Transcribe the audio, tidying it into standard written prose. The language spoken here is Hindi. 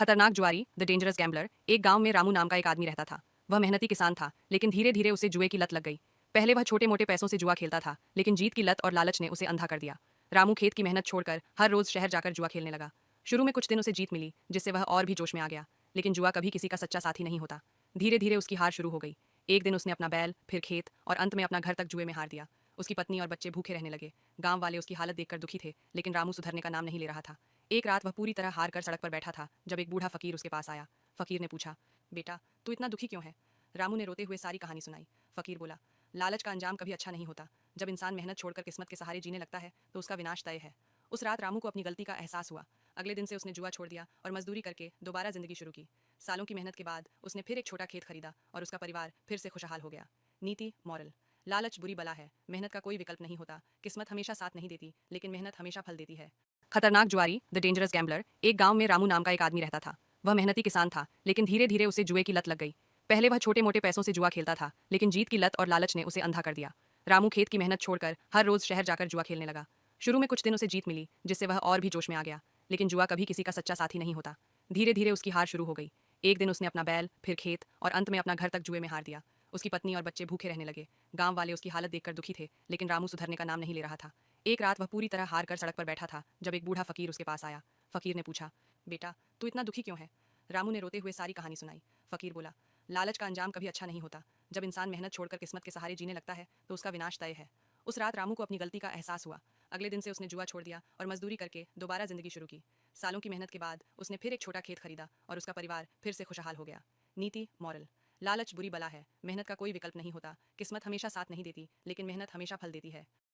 खतरनाक जुआरी द डेंजरस गैम्बलर। एक गांव में रामू नाम का एक आदमी रहता था। वह मेहनती किसान था, लेकिन धीरे धीरे उसे जुए की लत लग गई। पहले वह छोटे मोटे पैसों से जुआ खेलता था, लेकिन जीत की लत और लालच ने उसे अंधा कर दिया। रामू खेत की मेहनत छोड़कर हर रोज शहर जाकर जुआ खेलने लगा। शुरू में कुछ दिन उसे जीत मिली, जिससे वह और भी जोश में आ गया। लेकिन जुआ कभी किसी का सच्चा साथी नहीं होता। धीरे धीरे उसकी हार शुरू हो गई। एक दिन उसने अपना बैल, फिर खेत और अंत में अपना घर तक जुए में हार दिया। उसकी पत्नी और बच्चे भूखे रहने लगे। गांव वाले उसकी हालत देखकर दुखी थे, लेकिन रामू सुधरने का नाम नहीं ले रहा था। एक रात वह पूरी तरह हार कर सड़क पर बैठा था, जब एक बूढ़ा फकीर उसके पास आया। फकीर ने पूछा, बेटा, तू इतना दुखी क्यों है? रामू ने रोते हुए सारी कहानी सुनाई। फकीर बोला, लालच का अंजाम कभी अच्छा नहीं होता। जब इंसान मेहनत छोड़कर किस्मत के सहारे जीने लगता है, तो उसका विनाश तय है। उस रात रामू को अपनी गलती का एहसास हुआ। अगले दिन से उसने जुआ छोड़ दिया और मजदूरी करके दोबारा जिंदगी शुरू की। सालों की मेहनत के बाद उसने फिर एक छोटा खेत खरीदा और उसका परिवार फिर से खुशहाल हो गया। नीति मॉरल। लालच बुरी बला है, मेहनत का कोई विकल्प नहीं होता। किस्मत हमेशा साथ नहीं देती, लेकिन मेहनत हमेशा फल देती है। खतरनाक जुआरी द डेंजरस गैम्बलर। एक गांव में रामू नाम का एक आदमी रहता था। वह मेहनती किसान था, लेकिन धीरे धीरे उसे जुए की लत लग गई। पहले वह छोटे मोटे पैसों से जुआ खेलता था, लेकिन जीत की लत और लालच ने उसे अंधा कर दिया। रामू खेत की मेहनत छोड़कर हर रोज शहर जाकर जुआ खेलने लगा। शुरू में कुछ दिन उसे जीत मिली, जिससे वह और भी जोश में आ गया। लेकिन जुआ कभी किसी का सच्चा साथी नहीं होता। धीरे धीरे उसकी हार शुरू हो गई। एक दिन उसने अपना बैल, फिर खेत और अंत में अपना घर तक जुए में हार दिया। उसकी पत्नी और बच्चे भूखे रहने लगे। गांव वाले उसकी हालत देखकर दुखी थे, लेकिन रामू सुधरने का नाम नहीं ले रहा था। एक रात वह पूरी तरह हार कर सड़क पर बैठा था, जब एक बूढ़ा फकीर उसके पास आया। फकीर ने पूछा, बेटा, तू इतना दुखी क्यों है? रामू ने रोते हुए सारी कहानी सुनाई। फकीर बोला, लालच का अंजाम कभी अच्छा नहीं होता। जब इंसान मेहनत छोड़कर किस्मत के सहारे जीने लगता है, तो उसका विनाश तय है। उस रात रामू को अपनी गलती का एहसास हुआ। अगले दिन से उसने जुआ छोड़ दिया और मजदूरी करके दोबारा जिंदगी शुरू की। सालों की मेहनत के बाद उसने फिर एक छोटा खेत खरीदा और उसका परिवार फिर से खुशहाल हो गया। नीति मॉरल। लालच बुरी बला है, मेहनत का कोई विकल्प नहीं होता। किस्मत हमेशा साथ नहीं देती, लेकिन मेहनत हमेशा फल देती है।